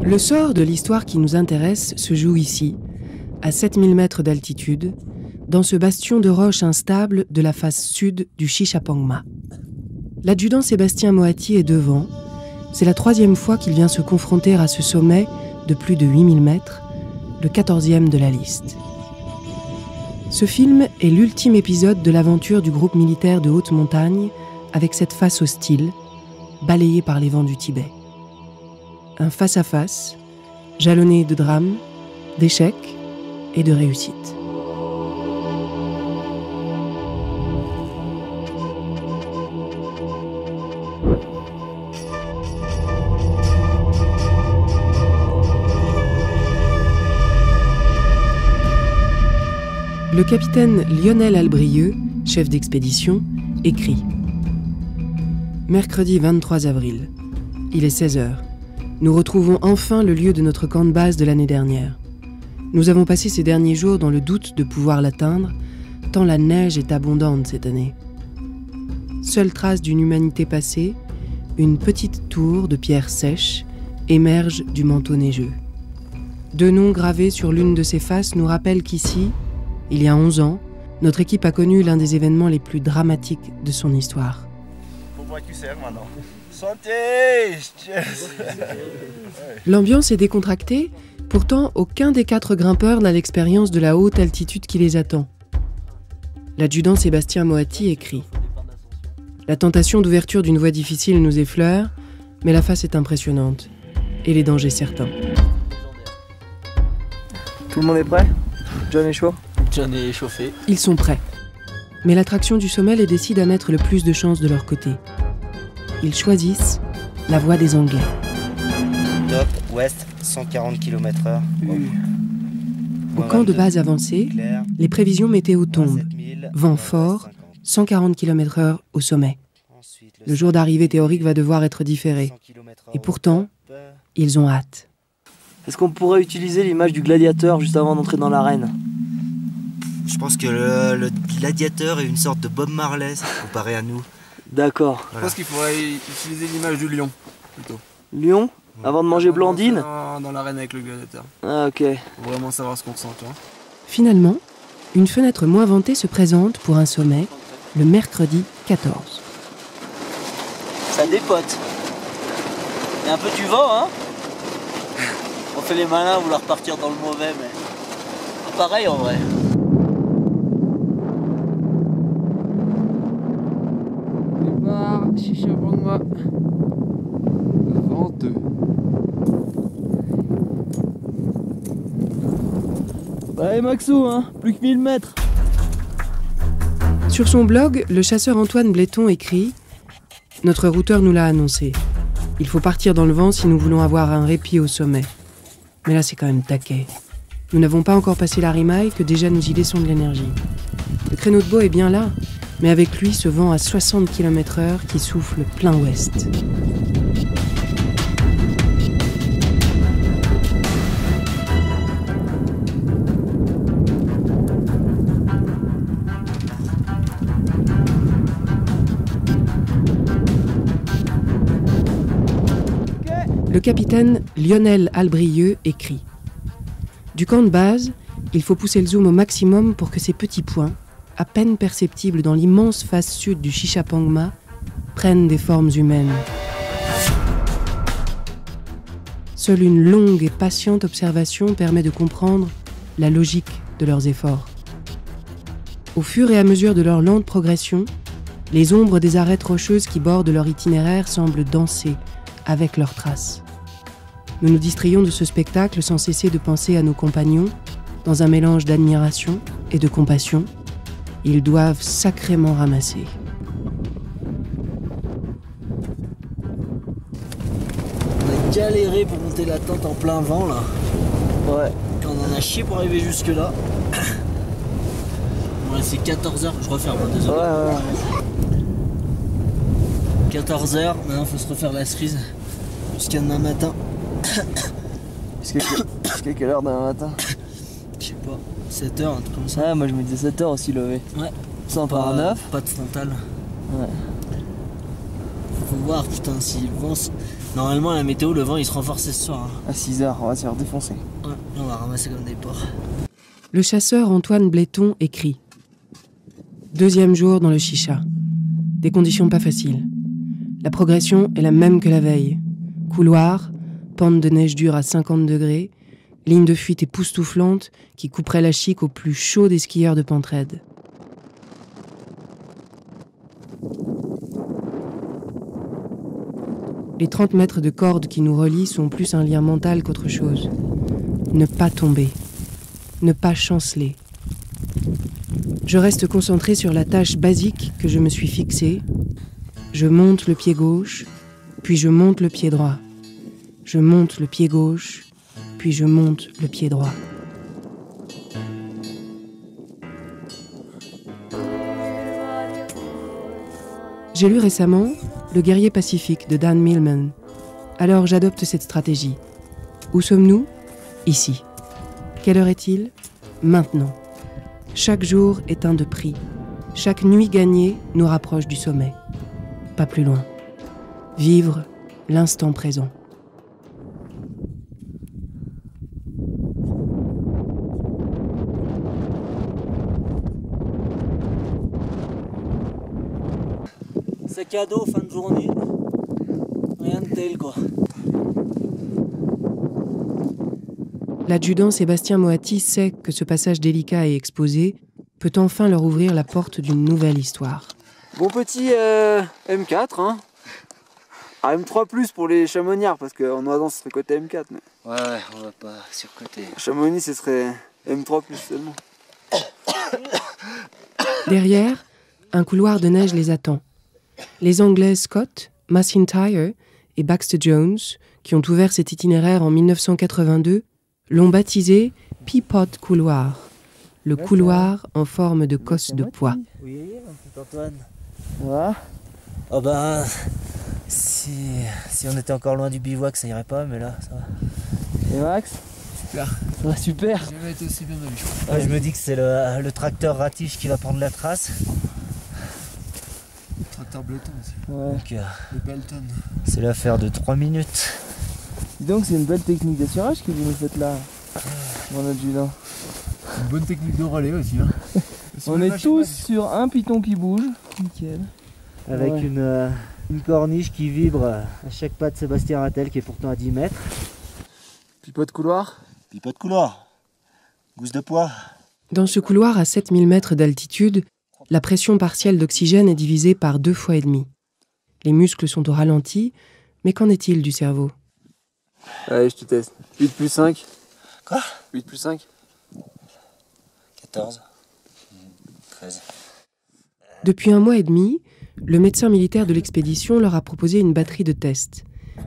Le sort de l'histoire qui nous intéresse se joue ici, à 7000 mètres d'altitude, dans ce bastion de roche instable de la face sud du Shishapangma. L'adjudant Sébastien Moati est devant. C'est la 3e fois qu'il vient se confronter à ce sommet de plus de 8000 mètres, le 14e de la liste. Ce film est l'ultime épisode de l'aventure du groupe militaire de haute montagne avec cette face hostile, balayée par les vents du Tibet. Un face-à-face, jalonné de drames, d'échecs et de réussites. Le capitaine Lionel Albrieux, chef d'expédition, écrit « Mercredi 23 avril, il est 16h. Nous retrouvons enfin le lieu de notre camp de base de l'année dernière. Nous avons passé ces derniers jours dans le doute de pouvoir l'atteindre, tant la neige est abondante cette année. Seule trace d'une humanité passée, une petite tour de pierres sèches émerge du manteau neigeux. 2 noms gravés sur l'une de ses faces nous rappellent qu'ici, il y a 11 ans, notre équipe a connu l'un des événements les plus dramatiques de son histoire. L'ambiance est décontractée, pourtant aucun des 4 grimpeurs n'a l'expérience de la haute altitude qui les attend. L'adjudant Sébastien Moati écrit « La tentation d'ouverture d'une voie difficile nous effleure, mais la face est impressionnante, et les dangers certains. » Tout le monde est prêt? John est chaud? John est chauffé. Ils sont prêts. Mais l'attraction du sommet les décide à mettre le plus de chances de leur côté. Ils choisissent la voie des Anglais. Top, ouest, 140 km/h. Au camp de base avancé, les prévisions météo tombent. Vent fort, 140 km/h au sommet. Le jour d'arrivée théorique va devoir être différé. Et pourtant, ils ont hâte. Est-ce qu'on pourrait utiliser l'image du gladiateur juste avant d'entrer dans l'arène? Je pense que le gladiateur est une sorte de Bob Marley comparé à nous. D'accord. Voilà. Je pense qu'il faudrait utiliser l'image du lion, plutôt. Lion? Avant de manger Blandine? Dans l'arène avec le gladiateur. Ah ok. Pour vraiment savoir ce qu'on ressent, tu vois. Finalement, une fenêtre moins vantée se présente pour un sommet, le mercredi 14. Ça dépote. Il y a un peu du vent, hein? On fait les malins à vouloir partir dans le mauvais, mais... pareil en vrai. Shishapangma. Venteux. Allez Maxou, hein, plus que 1000 mètres. Sur son blog, le chasseur Antoine Bléton écrit « Notre routeur nous l'a annoncé. Il faut partir dans le vent si nous voulons avoir un répit au sommet. Mais là, c'est quand même taquet. Nous n'avons pas encore passé la rimaille que déjà nous y laissons de l'énergie. Le créneau de Beau est bien là, mais avec lui ce vent à 60 km/h qui souffle plein ouest. Le capitaine Lionel Albrieux écrit « Du camp de base, il faut pousser le zoom au maximum pour que ces petits points, à peine perceptibles dans l'immense face sud du Shishapangma, prennent des formes humaines. Seule une longue et patiente observation permet de comprendre la logique de leurs efforts. Au fur et à mesure de leur lente progression, les ombres des arêtes rocheuses qui bordent leur itinéraire semblent danser avec leurs traces. Nous nous distrayons de ce spectacle sans cesser de penser à nos compagnons, dans un mélange d'admiration et de compassion. Ils doivent sacrément ramasser. On a galéré pour monter la tente en plein vent là. Ouais. Et on en a chié pour arriver jusque là. Ouais, c'est 14h, je referme, désolé. Ouais. 14h, maintenant faut se refaire la cerise jusqu'à demain matin. Jusqu'à quelle heure demain matin? Je sais pas, 7h, un truc comme ça. Ouais, moi je me disais 7h aussi levé. Ouais. 100 par 9. Pas de frontal. Ouais. Faut voir, putain, si le vent... Normalement, la météo, le vent il se renforce ce soir. Hein. À 6h, on va se faire défoncer. Ouais, on va ramasser comme des porcs. Le chasseur Antoine Bléton écrit. Deuxième jour dans le chicha. Des conditions pas faciles. La progression est la même que la veille. Couloir, pente de neige dure à 50 degrés, ligne de fuite époustouflante qui couperait la chic au plus chaud des skieurs de pente raide. Les 30 mètres de corde qui nous relient sont plus un lien mental qu'autre chose. Ne pas tomber. Ne pas chanceler. Je reste concentré sur la tâche basique que je me suis fixée. Je monte le pied gauche, puis je monte le pied droit. Je monte le pied gauche, puis je monte le pied droit. J'ai lu récemment Le guerrier pacifique de Dan Millman. Alors j'adopte cette stratégie. Où sommes-nous ? Ici. Quelle heure est-il ? Maintenant. Chaque jour est un de prix. Chaque nuit gagnée nous rapproche du sommet. Pas plus loin. Vivre l'instant présent. C'est cadeau, fin de journée. Rien de tel, quoi. L'adjudant Sébastien Moati sait que ce passage délicat et exposé peut enfin leur ouvrir la porte d'une nouvelle histoire. Bon petit M4, hein. Ah, M3+ pour les chamoniards, parce qu'en Oisan ce serait côté M4. Mais... Ouais, on va pas surcoter. Chamonix ce serait M3+ seulement. Derrière, un couloir de neige les attend. Les Anglais Scott, McIntyre et Baxter Jones, qui ont ouvert cet itinéraire en 1982, l'ont baptisé Peapod Couloir, le couloir en forme de cosse de pois. Oui, Antoine. Ouais. Oh ben, si on était encore loin du bivouac, ça irait pas, mais là, ça va. Et Max ? Super. Ouais, super. J'ai jamais été aussi bien de ma vie, je crois. Ouais, je me dis que c'est le tracteur Ratiche qui va prendre la trace. Tracteur Bléton aussi. Ouais. Donc, Le Belton. c'est l'affaire de 3 minutes. Dis donc, c'est une belle technique d'assurage que vous nous faites là, mon adjudant. Une bonne technique de relais aussi. Hein. On est tous sur un piton qui bouge. Nickel. Avec Ouais. une corniche qui vibre à chaque pas de Sébastien Rattel, qui est pourtant à 10 mètres. Puis pas de couloir. Puis pas de couloir. Gousse de pois. Dans ce couloir à 7000 mètres d'altitude, la pression partielle d'oxygène est divisée par 2,5 fois. Les muscles sont au ralenti, mais qu'en est-il du cerveau ? Allez, je te teste. 8+5. Quoi ? 8+5. 14. 13. Depuis 1 mois et demi, le médecin militaire de l'expédition leur a proposé une batterie de tests.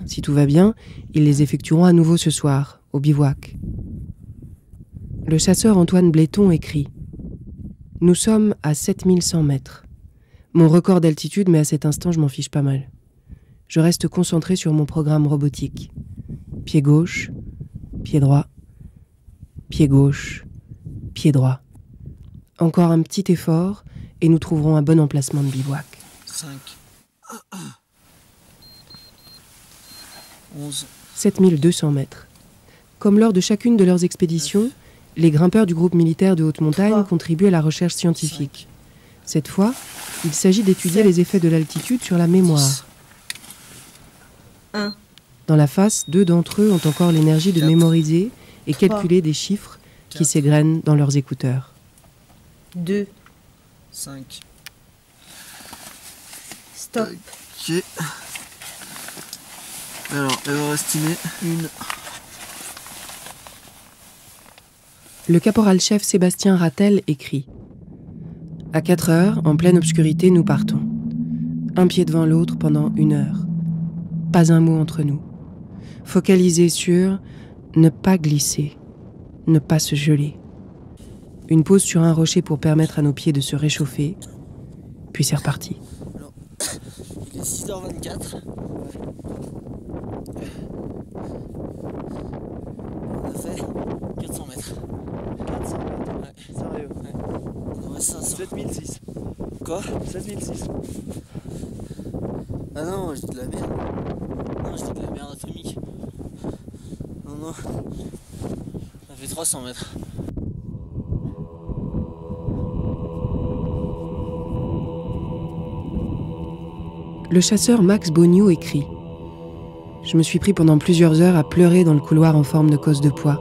Si tout va bien, ils les effectueront à nouveau ce soir, au bivouac. Le chasseur Antoine Bléton écrit « Nous sommes à 7100 mètres. Mon record d'altitude, mais à cet instant, je m'en fiche pas mal. Je reste concentré sur mon programme robotique. Pied gauche, pied droit, pied gauche, pied droit. Encore un petit effort et nous trouverons un bon emplacement de bivouac. 5. 11. 7200 mètres. Comme lors de chacune de leurs expéditions, les grimpeurs du groupe militaire de haute montagne contribuent à la recherche scientifique. Cette fois, il s'agit d'étudier les effets de l'altitude sur la mémoire. 1. Dans la face, 2 d'entre eux ont encore l'énergie de mémoriser et calculer des chiffres qui s'égrènent dans leurs écouteurs. 2. 5. Stop. Ok. Alors, erreur estimée. 1. Le caporal-chef Sébastien Rattel écrit « À 4 heures, en pleine obscurité, nous partons. Un pied devant l'autre pendant 1 heure. Pas un mot entre nous. Focalisé sur ne pas glisser, ne pas se geler. Une pause sur un rocher pour permettre à nos pieds de se réchauffer, puis c'est reparti. » Il est 6h24. On a fait 400 mètres. 400 mètres. Ouais. Sérieux. Ouais. On en reste 500. 7006. Quoi ? 7006. Ah non, j'ai de la merde. Non, j'ai de la merde atomique. Non. Ça fait 300 mètres. Le chasseur Max Bogno écrit « Je me suis pris pendant plusieurs heures à pleurer dans le couloir en forme de cosse de poids.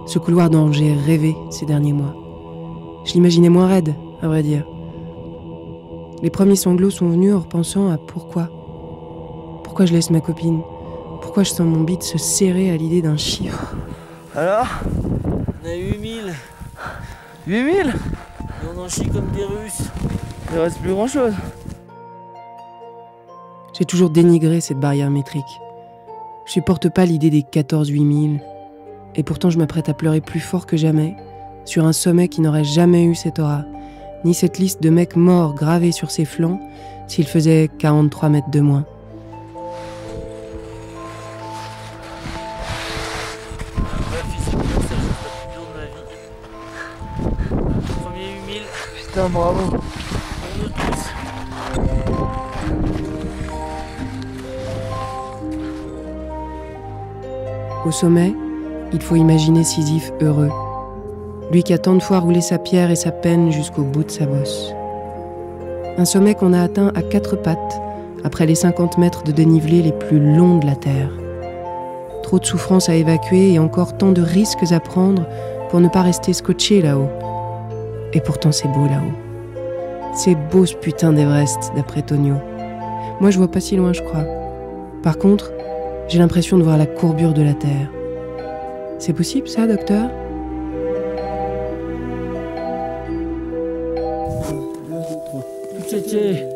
Ce couloir dont j'ai rêvé ces derniers mois. Je l'imaginais moins raide, à vrai dire. Les premiers sanglots sont venus en repensant à pourquoi. Pourquoi je laisse ma copine? Pourquoi je sens mon bide se serrer à l'idée d'un chiffre? Alors? On a 8000. 8000? Et on en chie comme des Russes. Il reste plus grand chose. J'ai toujours dénigré cette barrière métrique. Je supporte pas l'idée des 14-8000. Et pourtant je m'apprête à pleurer plus fort que jamais sur un sommet qui n'aurait jamais eu cette aura, ni cette liste de mecs morts gravés sur ses flancs s'il faisait 43 mètres de moins. Premier 8000. Putain, bravo. On nous tous. Au sommet, il faut imaginer Sisyphe heureux. Lui qui a tant de fois roulé sa pierre et sa peine jusqu'au bout de sa bosse. Un sommet qu'on a atteint à 4 pattes, après les 50 mètres de dénivelé les plus longs de la Terre. Trop de souffrances à évacuer et encore tant de risques à prendre pour ne pas rester scotché là-haut. Et pourtant c'est beau là-haut. C'est beau ce putain d'Everest, d'après Tonio. Moi je vois pas si loin, je crois. Par contre, j'ai l'impression de voir la courbure de la Terre. C'est possible ça, docteur ? Tchétché.